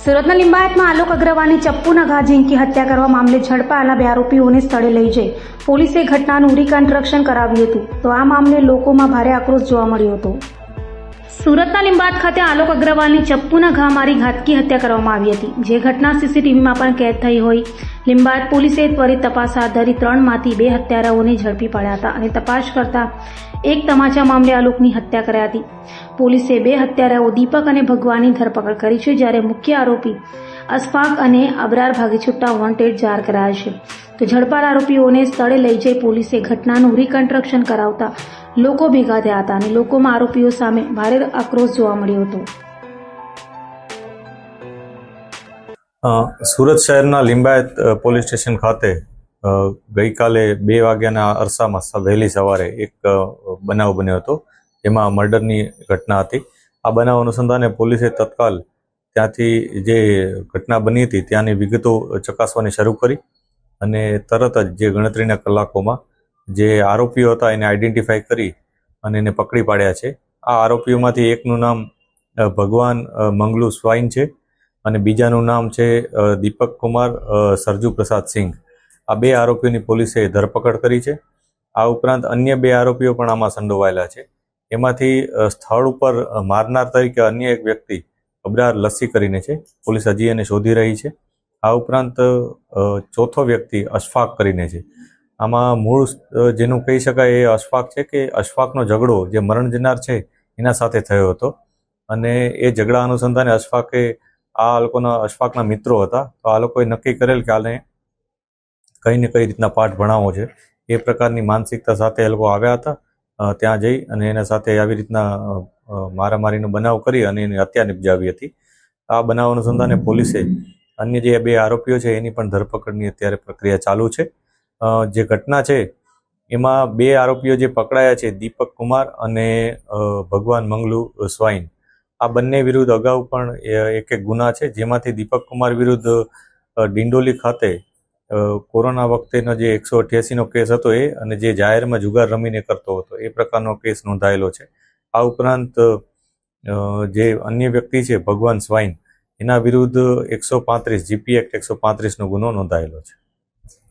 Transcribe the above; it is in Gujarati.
સુરતના લિંબાયતમાં આલોક અગ્રવાલની ચપ્પુના ઘા ઝીંકી હત્યા કરવા મામલે ઝડપાયેલા 2 આરોપીઓને સ્થળે લઈ જઈ પોલીસે ઘટનાનું રિકન્સ્ટ્રક્શન કરાવ્યું હતું. તો આ મામલે લોકોમાં ભારે આક્રોશ જોવા મળ્યો હતો. સુરતના લિંબાયત ખાતે આલોક અગ્રવાલની ચપ્પુના ઘા મારી ઘાતકી હત્યા કરવામાં આવી હતી, જે ઘટના સીસીટીવીમાં પણ કેદ થઈ હોય. લિંબાયત પોલીસે ત્વરિત તપાસ હાથ ધરી 3માંથી 2 હત્યારાઓને ઝડપી પાડ્યા હતા અને તપાસ કરતા એક તમાચા મામલે આલોકની હત્યા કરાઈ હતી. પોલીસે 2 હત્યારાઓ દીપક અને ભગવાનની ધરપકડ કરી છે, જ્યારે મુખ્ય આરોપી અશફાક અને અબરાર ભાગી છૂટતા વોન્ટેડ જાહેર કરાયા છે. તો ઝડપાયેલા આરોપીઓને સ્થળે લઈ જઈ પોલીસે ઘટનાનું રિકન્સ્ટ્રક્શન કરાવતા લોકો ભેગા થયા હતા અને લોકોમાં આરોપીઓ સામે ભારે આક્રોશ જોવા મળ્યો હતો. સુરત શહેરના લિંબાયત પોલીસ સ્ટેશન ખાતે ગઈકાલે 2 વાગ્યાના અરસામાં વહેલી સવારે એક બનાવ બન્યો હતો, જેમાં મર્ડરની ઘટના હતી. આ બનાવ અનુસંધાને પોલીસે તત્કાલ ત્યાંથી જે ઘટના બની હતી ત્યાંની વિગતો ચકાસવાની શરૂ કરી અને તરત જ જે ગણતરીના કલાકોમાં જે આરોપીઓ હતા એને આઈડેન્ટિફાઈ કરી અને એને પકડી પાડ્યા છે. આ આરોપીઓમાંથી એકનું નામ ભગવાન મંગલુ સ્વાઈન છે અને બીજાનું નામ છે દીપક કુમાર સરજુ પ્રસાદ સિંઘ. આ 2 આરોપીઓની પોલીસે ધરપકડ કરી છે. આ ઉપરાંત અન્ય 2 આરોપીઓ પણ આમાં સંડોવાયેલા છે. એમાંથી સ્થળ ઉપર મારનાર તરીકે અન્ય એક વ્યક્તિ અબરાર લસ્સી કરીને છે, પોલીસ હજી એને શોધી રહી છે. આ ઉપરાંત ચોથો વ્યક્તિ અશફાક કરીને છે. આમાં મૂળ જેનું કહી શકાય એ અશફાક છે કે અશફાકનો ઝઘડો જે મરણ જનાર છે એના સાથે થયો હતો અને એ ઝઘડા અનુસંધાને અશફાકના મિત્રો હતા. તો આ લોકોએ નક્કી કરેલ કે આને કઈ ને કઈ રીતના પાઠ ભણાવવો છે. એ પ્રકારની માનસિકતા સાથે એ લોકો આવ્યા હતા. ત્યાં જઈ અને એના સાથે આવી રીતના મારામારીનો બનાવ કરી અને એની હત્યા નિપજાવી હતી. આ બનાવ અનુસંધાને પોલીસે અન્ય જે 2 આરોપીઓ છે એની પણ ધરપકડની અત્યારે પ્રક્રિયા ચાલુ છે. જે ઘટના છે એમાં 2 આરોપીઓ જે પકડાયા છે, દીપક કુમાર અને ભગવાન મંગલુ સ્વાઈન, આ બંને વિરુદ્ધ અગાઉ પણ એક ગુના છે, જેમાંથી દીપક કુમાર વિરુદ્ધ ડિંડોલી ખાતે કોરોના વખતેનો જે 188નો કેસ હતો એ અને જે જાહેરમાં જુગાર રમીને કરતો હતો એ પ્રકારનો કેસ નોંધાયેલો છે. આ ઉપરાંત જે અન્ય વ્યક્તિ છે ભગવાન સ્વાઈન, એના વિરુદ્ધ 135 જીપી એક્ટ 135નો ગુનો નોંધાયેલો છે.